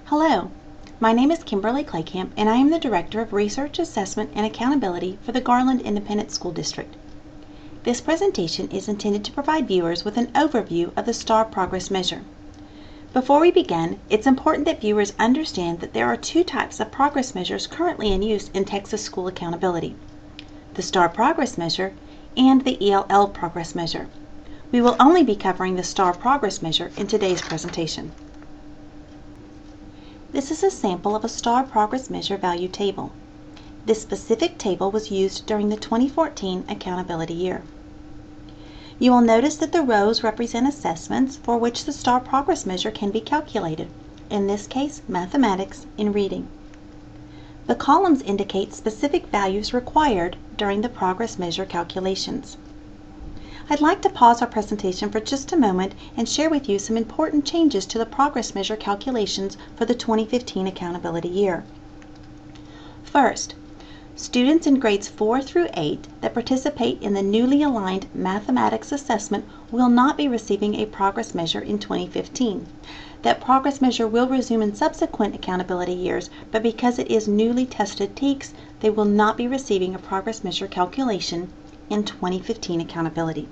Hello, my name is Kimberly Claycamp and I am the Director of Research, Assessment, and Accountability for the Garland Independent School District. This presentation is intended to provide viewers with an overview of the STAAR Progress Measure. Before we begin, it's important that viewers understand that there are two types of progress measures currently in use in Texas school accountability: the STAAR Progress Measure and the ELL Progress Measure. We will only be covering the STAAR Progress Measure in today's presentation. This is a sample of a STAAR Progress Measure value table. This specific table was used during the 2014 accountability year. You will notice that the rows represent assessments for which the STAAR Progress Measure can be calculated, in this case mathematics and reading. The columns indicate specific values required during the Progress Measure calculations. I'd like to pause our presentation for just a moment and share with you some important changes to the Progress Measure calculations for the 2015 accountability year. First, students in grades 4 through 8 that participate in the newly aligned mathematics assessment will not be receiving a Progress Measure in 2015. That Progress Measure will resume in subsequent accountability years, but because it is newly tested TEKS, they will not be receiving a Progress Measure calculation in 2015 accountability.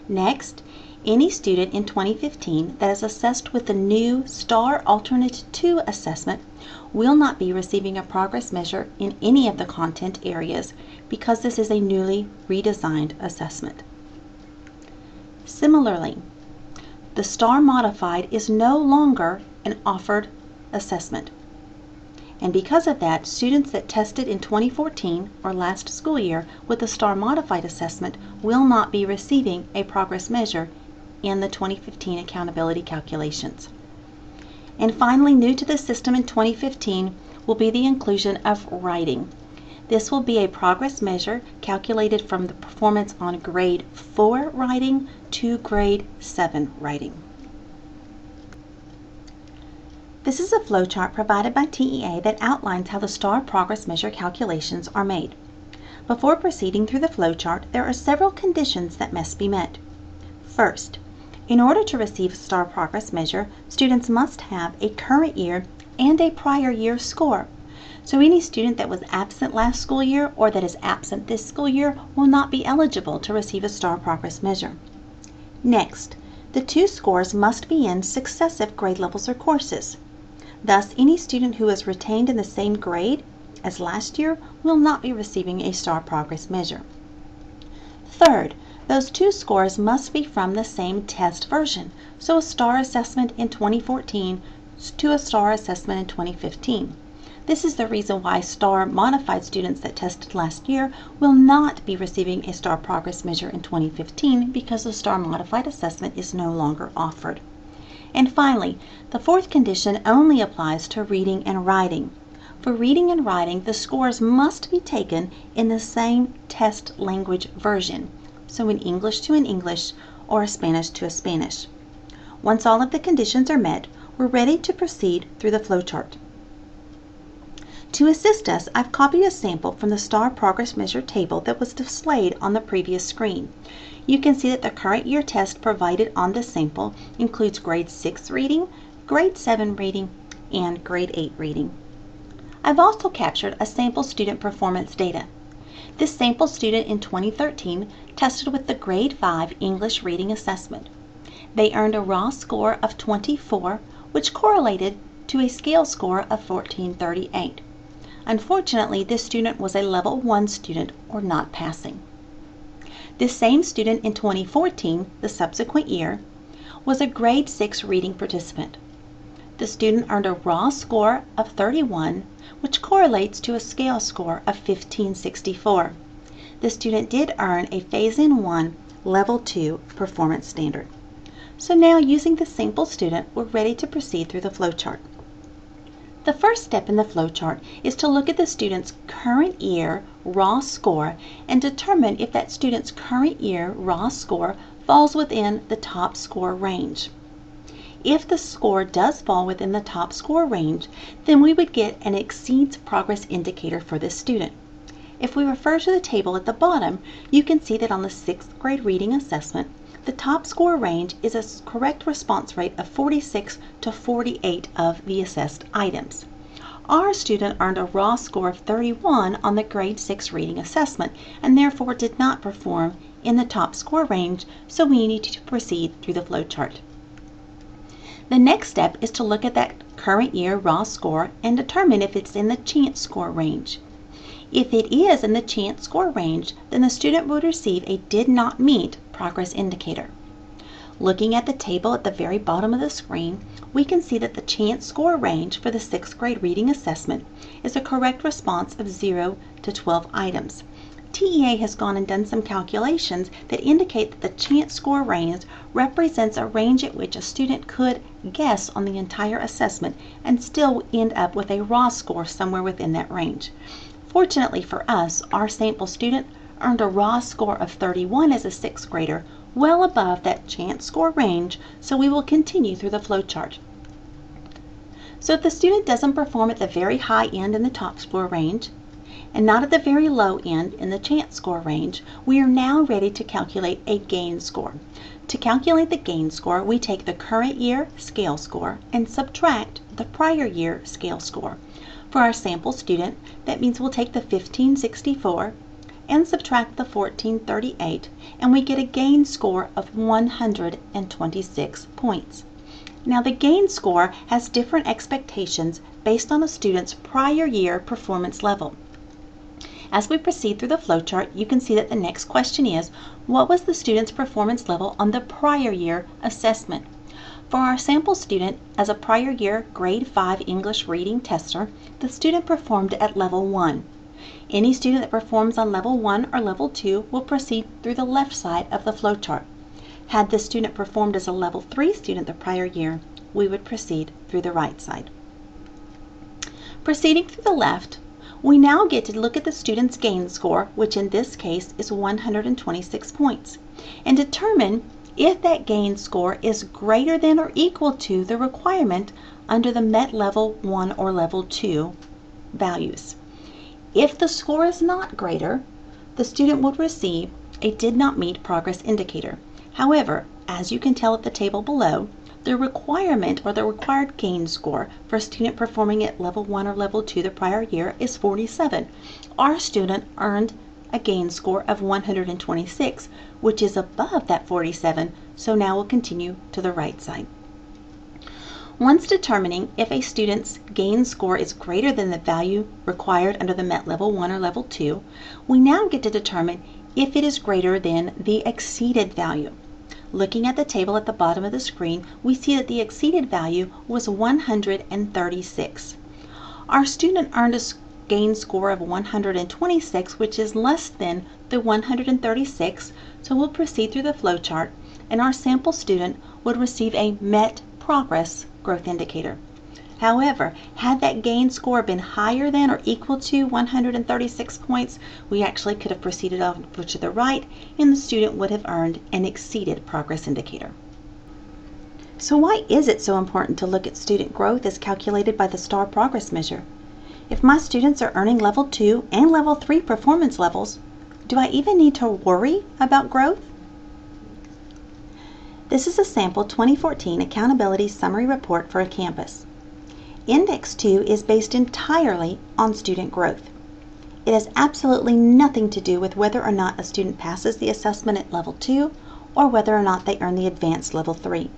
Next, any student in 2015 that is assessed with the new STAAR Alternate 2 assessment will not be receiving a progress measure in any of the content areas because this is a newly redesigned assessment. Similarly, the STAAR Modified is no longer an offered assessment. And because of that, students that tested in 2014 or last school year with the STAAR Modified assessment will not be receiving a progress measure in the 2015 accountability calculations. And finally, new to the system in 2015 will be the inclusion of writing. This will be a progress measure calculated from the performance on grade 4 writing to grade 7 writing. This is a flowchart provided by TEA that outlines how the STAAR Progress Measure calculations are made. Before proceeding through the flowchart, there are several conditions that must be met. First, in order to receive a STAAR Progress Measure, students must have a current year and a prior year score. So any student that was absent last school year or that is absent this school year will not be eligible to receive a STAAR Progress Measure. Next, the two scores must be in successive grade levels or courses. Thus, any student who is retained in the same grade as last year will not be receiving a STAAR Progress Measure. Third, those two scores must be from the same test version, so a STAAR assessment in 2014 to a STAAR assessment in 2015. This is the reason why STAAR Modified students that tested last year will not be receiving a STAAR Progress Measure in 2015 because the STAAR Modified assessment is no longer offered. And finally, the fourth condition only applies to reading and writing. For reading and writing, the scores must be taken in the same test language version, so in English to an English or a Spanish to a Spanish. Once all of the conditions are met, we're ready to proceed through the flowchart. To assist us, I've copied a sample from the STAAR Progress Measure table that was displayed on the previous screen. You can see that the current year test provided on this sample includes grade 6 reading, grade 7 reading, and grade 8 reading. I've also captured a sample student performance data. This sample student in 2013 tested with the grade 5 English reading assessment. They earned a raw score of 24, which correlated to a scale score of 1438. Unfortunately, this student was a level 1 student or not passing. This same student in 2014, the subsequent year, was a grade 6 reading participant. The student earned a raw score of 31, which correlates to a scale score of 1564. The student did earn a Phase-In 1 Level 2 performance standard. So now, using the sample student, we're ready to proceed through the flowchart. The first step in the flowchart is to look at the student's current year raw score and determine if that student's current year raw score falls within the top score range. If the score does fall within the top score range, then we would get an exceeds progress indicator for this student. If we refer to the table at the bottom, you can see that on the 6th grade reading assessment, The top score range is a correct response rate of 46 to 48 of the assessed items. Our student earned a raw score of 31 on the grade 6 reading assessment and therefore did not perform in the top score range, so we need to proceed through the flowchart. The next step is to look at that current year raw score and determine if it's in the chance score range. If it is in the chance score range, then the student would receive a did not meet progress indicator. Looking at the table at the very bottom of the screen, we can see that the chance score range for the 6th grade reading assessment is a correct response of 0 to 12 items. TEA has gone and done some calculations that indicate that the chance score range represents a range at which a student could guess on the entire assessment and still end up with a raw score somewhere within that range. Fortunately for us, our sample student earned a raw score of 31 as a 6th grader, well above that chance score range, so we will continue through the flowchart. So if the student doesn't perform at the very high end in the top score range, and not at the very low end in the chance score range, we are now ready to calculate a gain score. To calculate the gain score, we take the current year scale score and subtract the prior year scale score. For our sample student, that means we'll take the 1564 and subtract the 1438, and we get a gain score of 126 points. Now the gain score has different expectations based on a student's prior year performance level. As we proceed through the flowchart, you can see that the next question is, what was the student's performance level on the prior year assessment? For our sample student, as a prior year grade 5 English reading tester, the student performed at level 1. Any student that performs on level 1 or level 2 will proceed through the left side of the flowchart. Had the student performed as a level 3 student the prior year, we would proceed through the right side. Proceeding through the left, we now get to look at the student's gain score, which in this case is 126 points, and determine if that gain score is greater than or equal to the requirement under the MET level 1 or level 2 values. If the score is not greater, the student would receive a did not meet progress indicator. However, as you can tell at the table below, the requirement or the required gain score for a student performing at level 1 or level 2 the prior year is 47. Our student earned a gain score of 126, which is above that 47, so now we'll continue to the right side. Once determining if a student's gain score is greater than the value required under the MET level 1 or level 2, we now get to determine if it is greater than the exceeded value. Looking at the table at the bottom of the screen, we see that the exceeded value was 136. Our student earned a gain score of 126, which is less than the 136, so we'll proceed through the flowchart, and our sample student would receive a MET progress growth indicator. However, had that gain score been higher than or equal to 136 points, we actually could have proceeded over to the right, and the student would have earned an exceeded progress indicator. So why is it so important to look at student growth as calculated by the STAAR Progress Measure? If my students are earning level 2 and level 3 performance levels, do I even need to worry about growth? This is a sample 2014 Accountability Summary Report for a campus. Index 2 is based entirely on student growth. It has absolutely nothing to do with whether or not a student passes the assessment at level 2 or whether or not they earn the advanced level 3.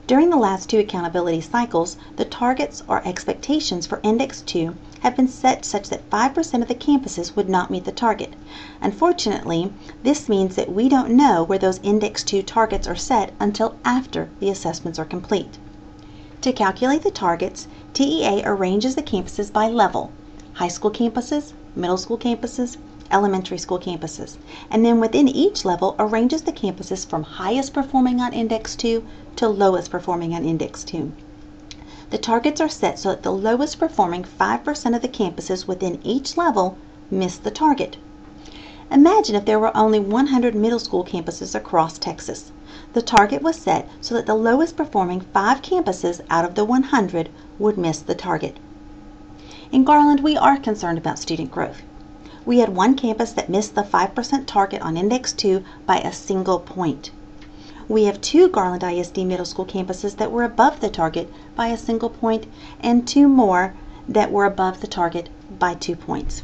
During the last 2 accountability cycles, the targets or expectations for Index 2 have been set such that 5% of the campuses would not meet the target. Unfortunately, this means that we don't know where those Index 2 targets are set until after the assessments are complete. To calculate the targets, TEA arranges the campuses by level: high school campuses, middle school campuses, elementary school campuses, and then within each level arranges the campuses from highest performing on Index 2 to lowest performing on Index 2. The targets are set so that the lowest performing 5% of the campuses within each level miss the target. Imagine if there were only 100 middle school campuses across Texas. The target was set so that the lowest performing 5 campuses out of the 100 would miss the target. In Garland, we are concerned about student growth. We had one campus that missed the 5% target on Index 2 by a single point. We have 2 Garland ISD middle school campuses that were above the target by a single point and 2 more that were above the target by 2 points.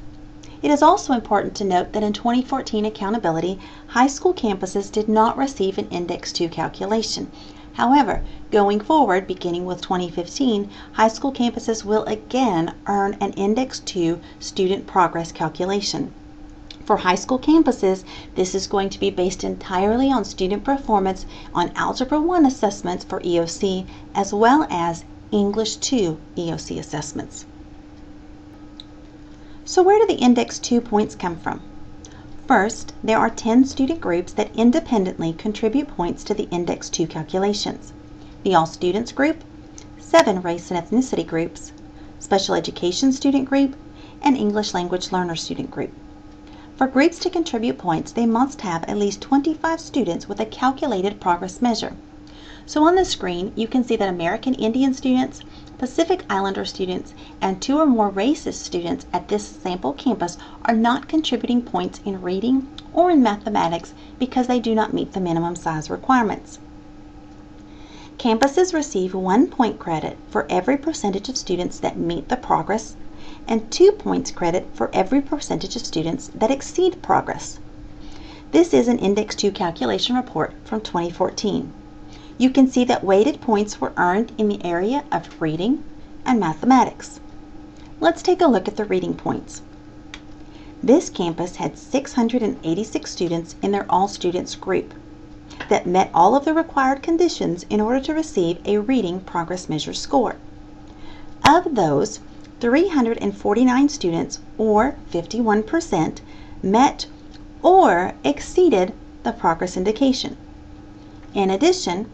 It is also important to note that in 2014 accountability, high school campuses did not receive an Index 2 calculation. However, going forward, beginning with 2015, high school campuses will again earn an Index 2 student progress calculation. For high school campuses, this is going to be based entirely on student performance on Algebra 1 assessments for EOC as well as English 2 EOC assessments. So where do the Index 2 points come from? First, there are 10 student groups that independently contribute points to the Index 2 calculations. The All Students group, 7 race and ethnicity groups, Special Education student group, and English language learner student group. For groups to contribute points, they must have at least 25 students with a calculated progress measure. So on the screen, you can see that American Indian students, Pacific Islander students, and 2 or more races students at this sample campus are not contributing points in reading or in mathematics because they do not meet the minimum size requirements. Campuses receive 1 point credit for every percentage of students that meet the progress and 2 points credit for every percentage of students that exceed progress. This is an Index 2 calculation report from 2014. You can see that weighted points were earned in the area of reading and mathematics. Let's take a look at the reading points. This campus had 686 students in their All Students group that met all of the required conditions in order to receive a Reading Progress Measure score. Of those, 349 students, or 51%, met or exceeded the progress indication. In addition,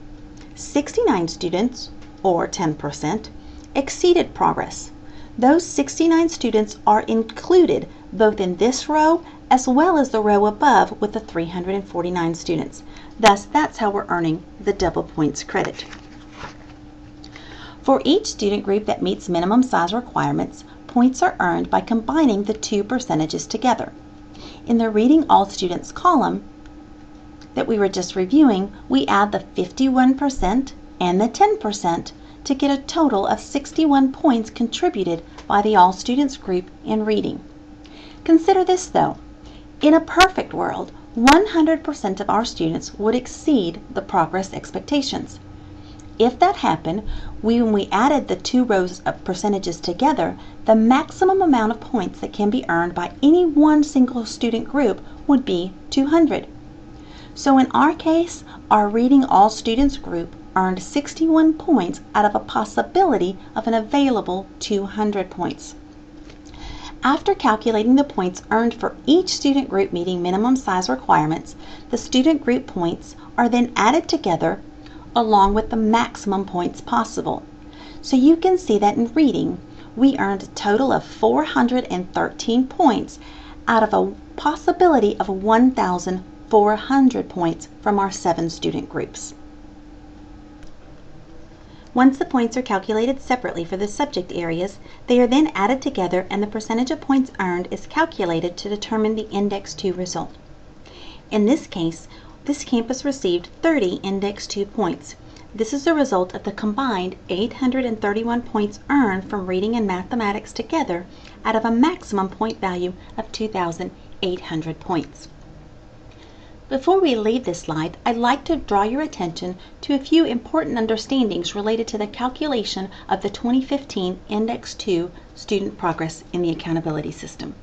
69 students, or 10%, exceeded progress. Those 69 students are included both in this row as well as the row above with the 349 students. Thus, that's how we're earning the double points credit. For each student group that meets minimum size requirements, points are earned by combining the 2 percentages together. In the Reading All Students column that we were just reviewing, we add the 51% and the 10% to get a total of 61 points contributed by the All Students group in reading. Consider this though. In a perfect world, 100% of our students would exceed the progress expectations. If that happened, when we added the 2 rows of percentages together, the maximum amount of points that can be earned by any one single student group would be 200. So in our case, our Reading All Students group earned 61 points out of a possibility of an available 200 points. After calculating the points earned for each student group meeting minimum size requirements, the student group points are then added together along with the maximum points possible. So you can see that in reading, we earned a total of 413 points out of a possibility of 1,400 points from our 7 student groups. Once the points are calculated separately for the subject areas, they are then added together and the percentage of points earned is calculated to determine the Index 2 result. In this case, this campus received 30 Index 2 points. This is the result of the combined 831 points earned from reading and mathematics together out of a maximum point value of 2,800 points. Before we leave this slide, I'd like to draw your attention to a few important understandings related to the calculation of the 2015 Index 2 student progress in the accountability system.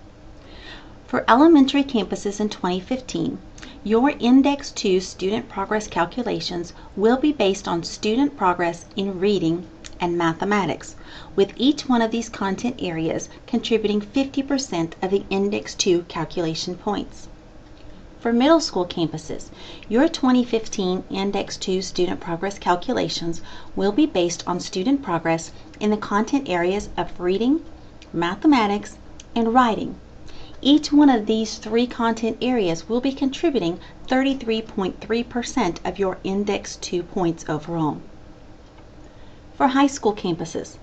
For elementary campuses in 2015, your Index 2 student progress calculations will be based on student progress in reading and mathematics, with each one of these content areas contributing 50% of the Index 2 calculation points. For middle school campuses, your 2015 Index 2 student progress calculations will be based on student progress in the content areas of reading, mathematics, and writing. Each one of these 3 content areas will be contributing 33.3% of your Index 2 points overall. For high school campuses,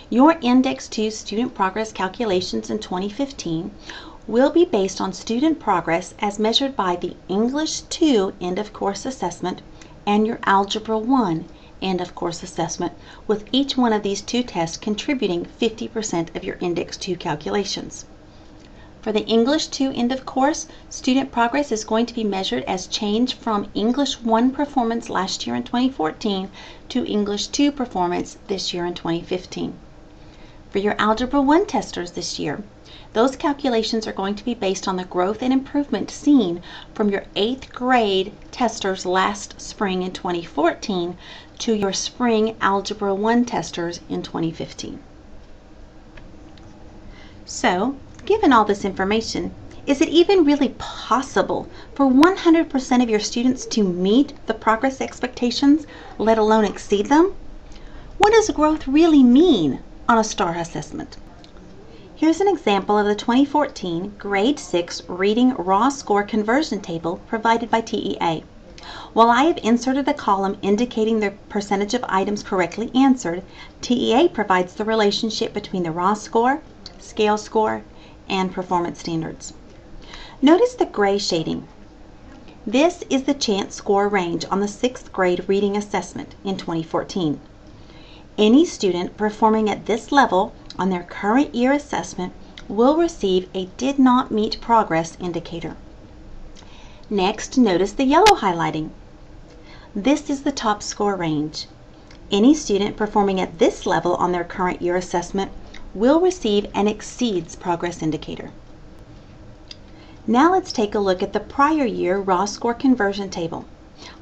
your Index 2 student progress calculations in 2015 will be based on student progress as measured by the English 2 end of course assessment and your Algebra 1 and of course assessment, with each one of these two tests contributing 50% of your Index 2 calculations. For the English 2 end of course, student progress is going to be measured as change from English 1 performance last year in 2014 to English 2 performance this year in 2015. For your Algebra 1 testers this year, those calculations are going to be based on the growth and improvement seen from your 8th grade testers last spring in 2014 to your spring Algebra 1 testers in 2015. So, given all this information, is it even really possible for 100% of your students to meet the progress expectations, let alone exceed them? What does growth really mean on a STAAR assessment? Here's an example of the 2014 Grade 6 Reading Raw Score Conversion Table provided by TEA. While I have inserted a column indicating the percentage of items correctly answered, TEA provides the relationship between the raw score, scale score, and performance standards. Notice the gray shading. This is the chance score range on the 6th grade reading assessment in 2014. Any student performing at this level on their current year assessment will receive a did not meet progress indicator. Next, notice the yellow highlighting. This is the top score range. Any student performing at this level on their current year assessment will receive an exceeds progress indicator. Now let's take a look at the prior year raw score conversion table.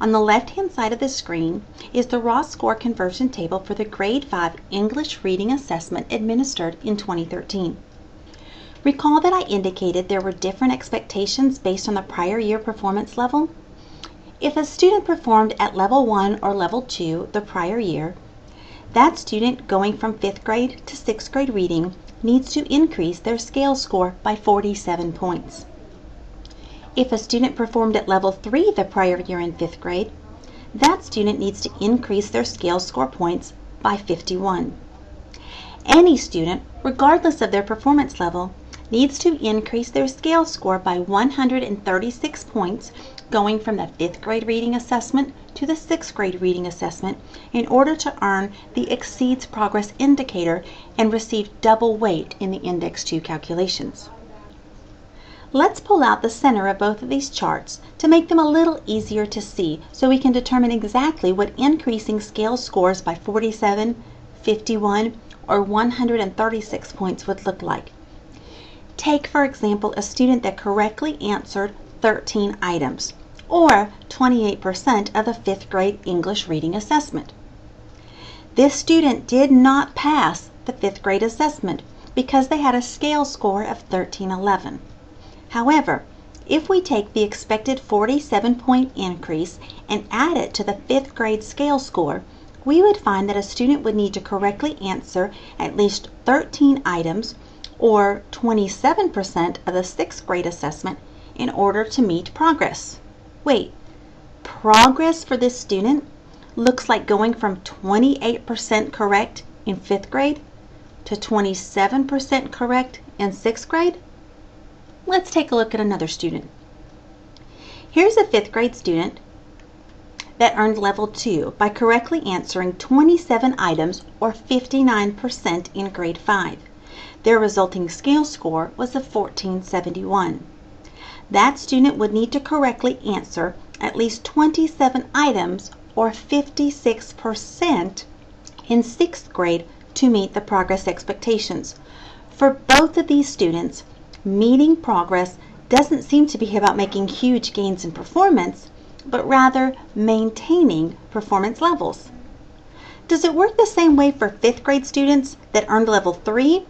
On the left-hand side of the screen is the raw score conversion table for the Grade 5 English Reading Assessment administered in 2013. Recall that I indicated there were different expectations based on the prior year performance level? If a student performed at Level 1 or Level 2 the prior year, that student going from 5th grade to 6th grade reading needs to increase their scale score by 47 points. If a student performed at Level 3 the prior year in 5th grade, that student needs to increase their scale score points by 51. Any student, regardless of their performance level, needs to increase their scale score by 136 points going from the 5th grade reading assessment to the 6th grade reading assessment in order to earn the exceeds progress indicator and receive double weight in the Index 2 calculations. Let's pull out the center of both of these charts to make them a little easier to see so we can determine exactly what increasing scale scores by 47, 51, or 136 points would look like. Take, for example, a student that correctly answered 13 items, or 28% of the 5th grade English reading assessment. This student did not pass the 5th grade assessment because they had a scale score of 1311. However, if we take the expected 47-point increase and add it to the 5th grade scale score, we would find that a student would need to correctly answer at least 13 items, or 27% of the 6th grade assessment, in order to meet progress. Wait, progress for this student looks like going from 28% correct in 5th grade to 27% correct in 6th grade? Let's take a look at another student. Here's a 5th grade student that earned Level 2 by correctly answering 27 items, or 59% in Grade 5. Their resulting scale score was a 1471. That student would need to correctly answer at least 27 items, or 56% in 6th grade to meet the progress expectations. For both of these students, meeting progress doesn't seem to be about making huge gains in performance, but rather maintaining performance levels. Does it work the same way for 5th grade students that earned Level 3?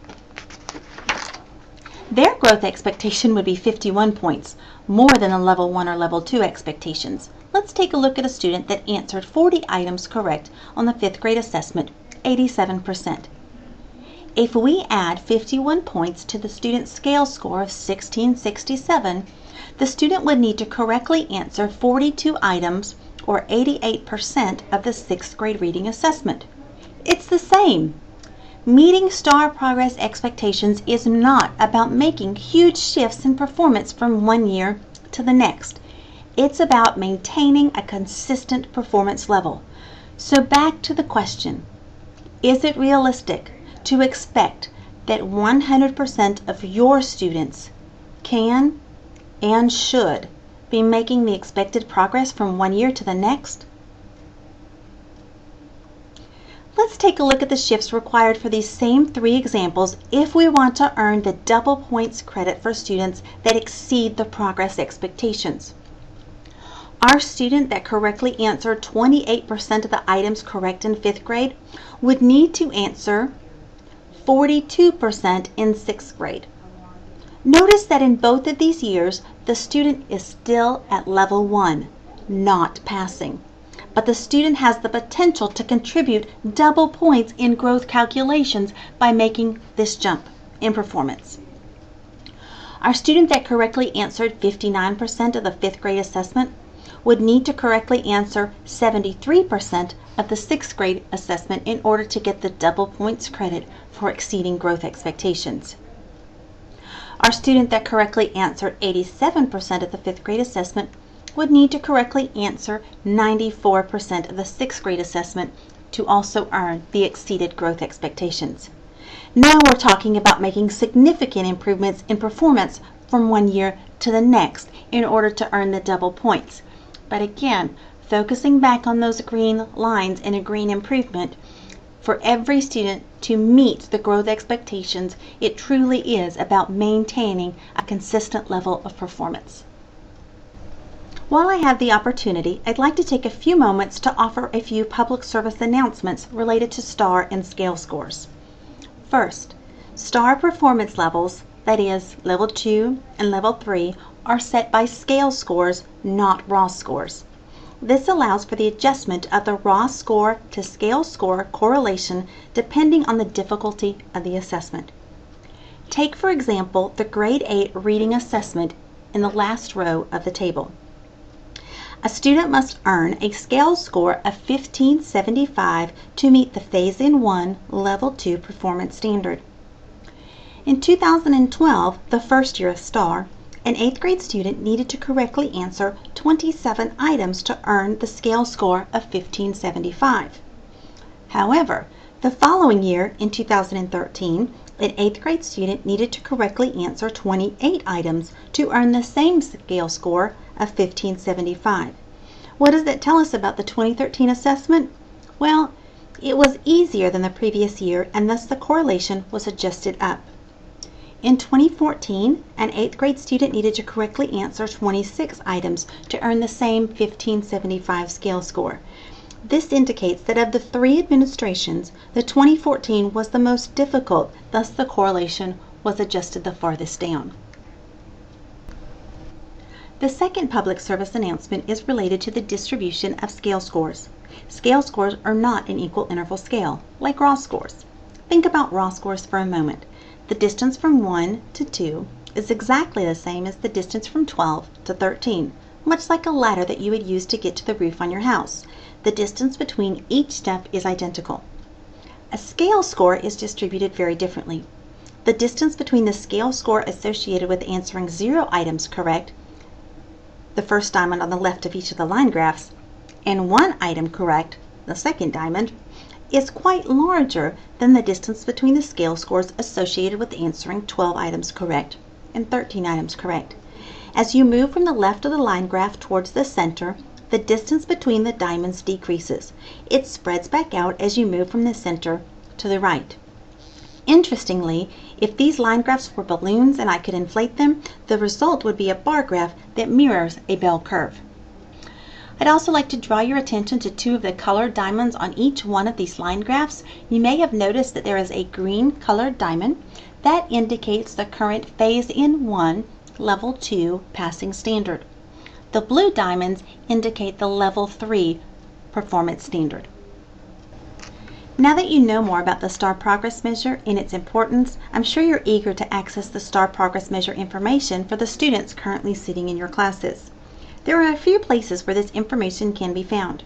Their growth expectation would be 51 points, more than the Level 1 or Level 2 expectations. Let's take a look at a student that answered 40 items correct on the 5th grade assessment, 87%. If we add 51 points to the student's scale score of 1667, the student would need to correctly answer 42 items, or 88% of the 6th grade reading assessment. It's the same. Meeting STAAR progress expectations is not about making huge shifts in performance from one year to the next. It's about maintaining a consistent performance level. So back to the question, is it realistic to expect that 100% of your students can and should be making the expected progress from one year to the next? Let's take a look at the shifts required for these same three examples if we want to earn the double points credit for students that exceed the progress expectations. Our student that correctly answered 28% of the items correct in 5th grade would need to answer 42% in 6th grade. Notice that in both of these years, the student is still at level 1, not passing. But the student has the potential to contribute double points in growth calculations by making this jump in performance. Our student that correctly answered 59% of the 5th grade assessment would need to correctly answer 73% of the 6th grade assessment in order to get the double points credit for exceeding growth expectations. Our student that correctly answered 87% of the 5th grade assessment would need to correctly answer 94% of the 6th grade assessment to also earn the exceeded growth expectations. Now we're talking about making significant improvements in performance from one year to the next in order to earn the double points. But again, focusing back on those green lines and a green improvement, for every student to meet the growth expectations, it truly is about maintaining a consistent level of performance. While I have the opportunity, I'd like to take a few moments to offer a few public service announcements related to STAAR and scale scores. First, STAAR performance levels, that is, level 2 and level 3, are set by scale scores, not raw scores. This allows for the adjustment of the raw score to scale score correlation depending on the difficulty of the assessment. Take, for example, the grade 8 reading assessment in the last row of the table. A student must earn a scale score of 1575 to meet the Phase-In 1 Level 2 performance standard. In 2012, the first year of STAAR, an 8th grade student needed to correctly answer 27 items to earn the scale score of 1575. However, the following year, in 2013, an 8th grade student needed to correctly answer 28 items to earn the same scale score of 1575. What does that tell us about the 2013 assessment? Well, it was easier than the previous year, and thus the correlation was adjusted up. In 2014, an 8th grade student needed to correctly answer 26 items to earn the same 1575 scale score. This indicates that of the three administrations, the 2014 was the most difficult, thus the correlation was adjusted the farthest down. The second public service announcement is related to the distribution of scale scores. Scale scores are not an equal interval scale, like raw scores. Think about raw scores for a moment. The distance from 1 to 2 is exactly the same as the distance from 12 to 13, much like a ladder that you would use to get to the roof on your house. The distance between each step is identical. A scale score is distributed very differently. The distance between the scale score associated with answering 0 items correct, the first diamond on the left of each of the line graphs, and 1 item correct, the second diamond, is quite larger than the distance between the scale scores associated with answering 12 items correct and 13 items correct. As you move from the left of the line graph towards the center, the distance between the diamonds decreases. It spreads back out as you move from the center to the right. Interestingly, if these line graphs were balloons and I could inflate them, the result would be a bar graph that mirrors a bell curve. I'd also like to draw your attention to 2 of the colored diamonds on each one of these line graphs. You may have noticed that there is a green colored diamond. That indicates the current Phase-In 1 Level 2 passing standard. The blue diamonds indicate the Level 3 performance standard. Now that you know more about the STAAR Progress Measure and its importance, I'm sure you're eager to access the STAAR Progress Measure information for the students currently sitting in your classes. There are a few places where this information can be found.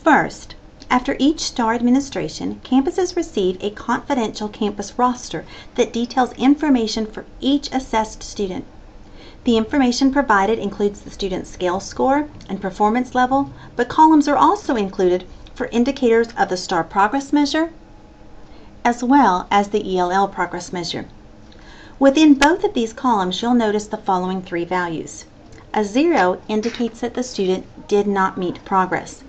First, after each STAAR administration, campuses receive a confidential campus roster that details information for each assessed student. The information provided includes the student's scale score and performance level, but columns are also included for indicators of the STAAR Progress Measure as well as the ELL Progress Measure. Within both of these columns, you'll notice the following three values. A 0 indicates that the student did not meet progress.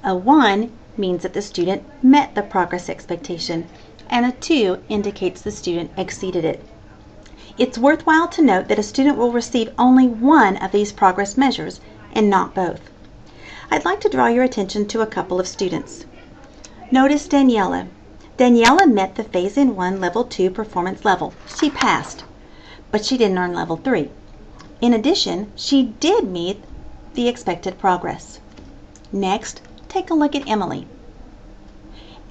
A 1 means that the student met the progress expectation, and a 2 indicates the student exceeded it. It's worthwhile to note that a student will receive only one of these progress measures and not both. I'd like to draw your attention to a couple of students. Notice Daniela. Daniela met the Phase N1 Level 2 performance level. She passed, but she didn't earn Level 3. In addition, she did meet the expected progress. Next, take a look at Emily.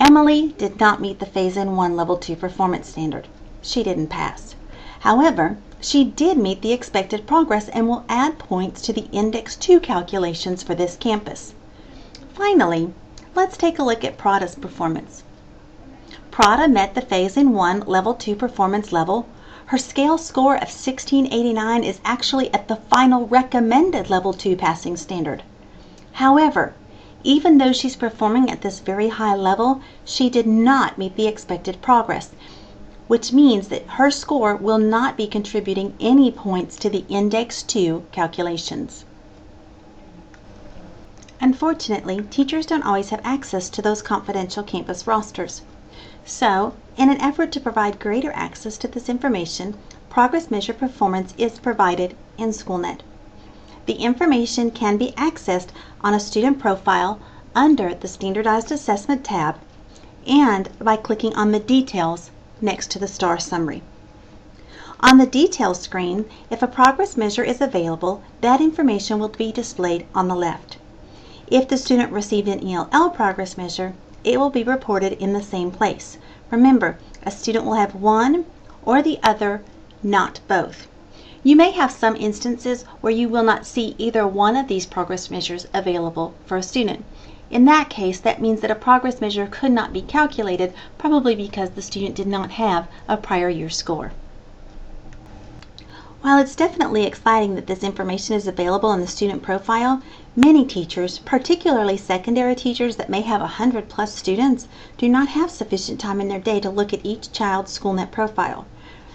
Emily did not meet the Phase N1 Level 2 performance standard. She didn't pass. However, she did meet the expected progress and will add points to the Index 2 calculations for this campus. Finally, let's take a look at Prada's performance. Prada met the Phase N1 Level 2 performance level. Her scale score of 1689 is actually at the final recommended Level 2 passing standard. However, even though she's performing at this very high level, she did not meet the expected progress, which means that her score will not be contributing any points to the Index 2 calculations. Unfortunately, teachers don't always have access to those confidential campus rosters. So, in an effort to provide greater access to this information, Progress Measure performance is provided in SCHOOLNET. The information can be accessed on a student profile under the Standardized Assessment tab and by clicking on the Details next to the STAAR Summary. On the Details screen, if a progress measure is available, that information will be displayed on the left. If the student received an ELL progress measure, it will be reported in the same place. Remember, a student will have one or the other, not both. You may have some instances where you will not see either one of these progress measures available for a student. In that case, that means that a progress measure could not be calculated, probably because the student did not have a prior year score. While it's definitely exciting that this information is available in the student profile, many teachers, particularly secondary teachers that may have 100+ students, do not have sufficient time in their day to look at each child's SCHOOLNET profile.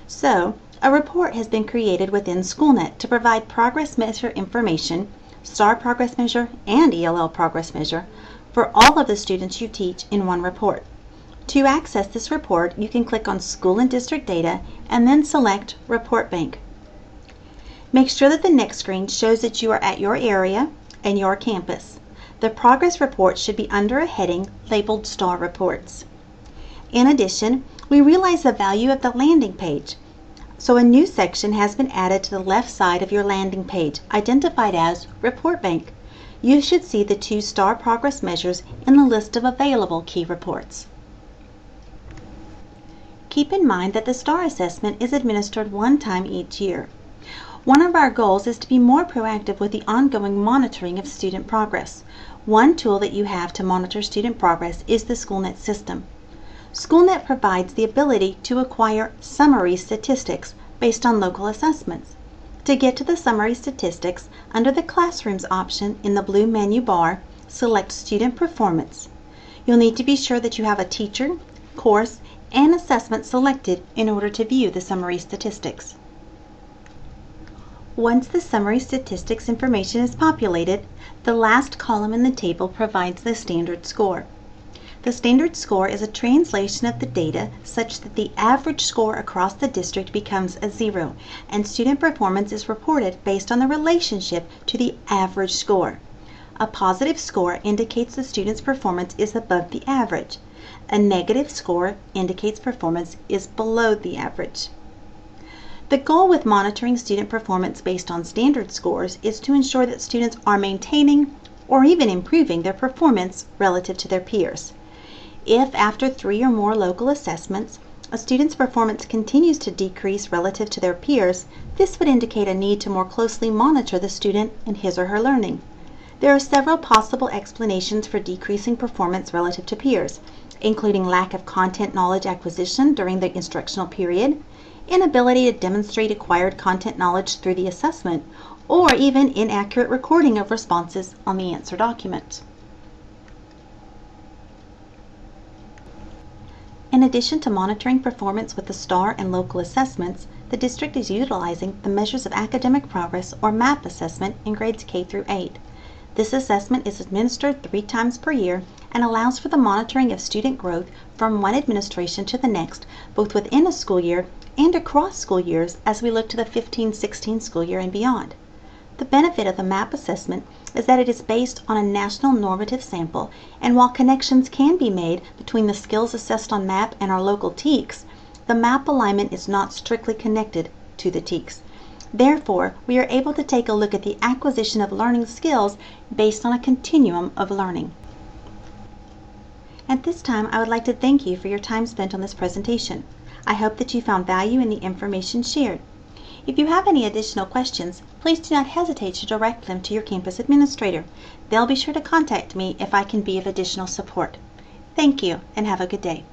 So, a report has been created within SCHOOLNET to provide progress measure information, STAAR Progress Measure and ELL Progress Measure, for all of the students you teach in one report. To access this report, you can click on School and District Data and then select Report Bank. Make sure that the next screen shows that you are at your area and your campus. The progress report should be under a heading labeled STAAR Reports. In addition, we realize the value of the landing page, so a new section has been added to the left side of your landing page, identified as Report Bank. You should see the 2 STAAR Progress Measures in the list of available key reports. Keep in mind that the STAAR assessment is administered one time each year. One of our goals is to be more proactive with the ongoing monitoring of student progress. One tool that you have to monitor student progress is the SCHOOLNET system. SCHOOLNET provides the ability to acquire summary statistics based on local assessments. To get to the summary statistics, under the Classrooms option in the blue menu bar, select Student Performance. You'll need to be sure that you have a teacher, course, and assessment selected in order to view the summary statistics. Once the summary statistics information is populated, the last column in the table provides the standard score. The standard score is a translation of the data such that the average score across the district becomes a 0, and student performance is reported based on the relationship to the average score. A positive score indicates the student's performance is above the average. A negative score indicates performance is below the average. The goal with monitoring student performance based on standard scores is to ensure that students are maintaining or even improving their performance relative to their peers. If after 3 or more local assessments, a student's performance continues to decrease relative to their peers, this would indicate a need to more closely monitor the student and his or her learning. There are several possible explanations for decreasing performance relative to peers, including lack of content knowledge acquisition during the instructional period, inability to demonstrate acquired content knowledge through the assessment, or even inaccurate recording of responses on the answer document. In addition to monitoring performance with the STAAR and local assessments, the district is utilizing the Measures of Academic Progress or MAP assessment in grades K through 8. This assessment is administered 3 times per year and allows for the monitoring of student growth from one administration to the next, both within a school year and across school years as we look to the 15-16 school year and beyond. The benefit of the MAP assessment is that it is based on a national normative sample, and while connections can be made between the skills assessed on MAP and our local TEKS, the MAP alignment is not strictly connected to the TEKS. Therefore, we are able to take a look at the acquisition of learning skills based on a continuum of learning. At this time, I would like to thank you for your time spent on this presentation. I hope that you found value in the information shared. If you have any additional questions, please do not hesitate to direct them to your campus administrator. They'll be sure to contact me if I can be of additional support. Thank you, and have a good day.